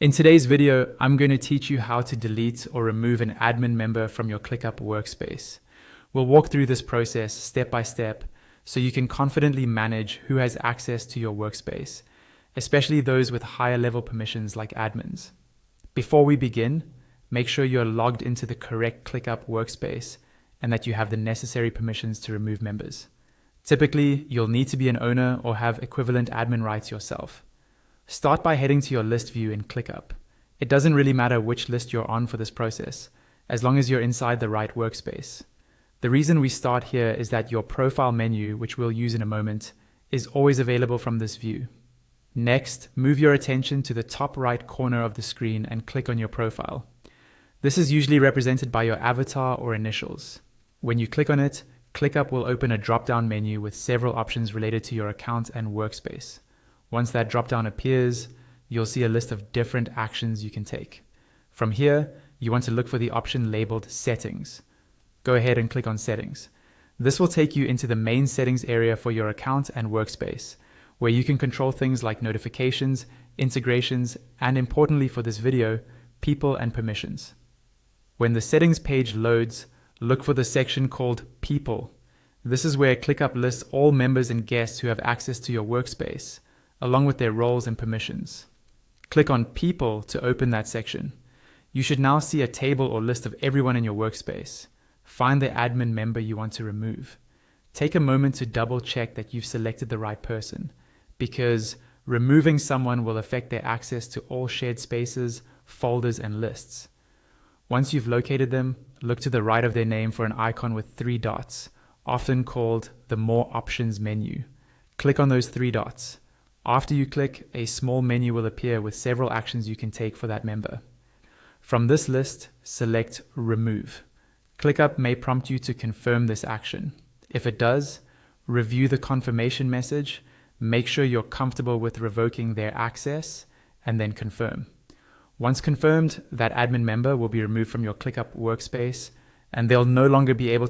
In today's video, I'm going to teach you how to delete or remove an admin member from your ClickUp Workspace. We'll walk through this process step by step so you can confidently manage who has access to your workspace, especially those with higher level permissions like admins. Before we begin, make sure you're logged into the correct ClickUp Workspace and that you have the necessary permissions to remove members. Typically, you'll need to be an owner or have equivalent admin rights yourself. Start by heading to your list view in ClickUp. It doesn't really matter which list you're on for this process, as long as you're inside the right workspace. The reason we start here is that your profile menu, which we'll use in a moment, is always available from this view. Next, move your attention to the top right corner of the screen and click on your profile. This is usually represented by your avatar or initials. When you click on it, ClickUp will open a drop-down menu with several options related to your account and workspace. Once that drop-down appears, you'll see a list of different actions you can take. From here, you want to look for the option labeled Settings. Go ahead and click on Settings. This will take you into the main settings area for your account and workspace, where you can control things like notifications, integrations, and importantly for this video, people and permissions. When the settings page loads, look for the section called People. This is where ClickUp lists all members and guests who have access to your workspace, along with their roles and permissions. Click on People to open that section. You should now see a table or list of everyone in your workspace. Find the admin member you want to remove. Take a moment to double check that you've selected the right person, because removing someone will affect their access to all shared spaces, folders, and lists. Once you've located them, look to the right of their name for an icon with 3 dots, often called the More Options menu. Click on those 3 dots. After you click, a small menu will appear with several actions you can take for that member. From this list, select Remove. ClickUp may prompt you to confirm this action. If it does, review the confirmation message, make sure you're comfortable with revoking their access, and then confirm. Once confirmed, that admin member will be removed from your ClickUp workspace, and they'll no longer be able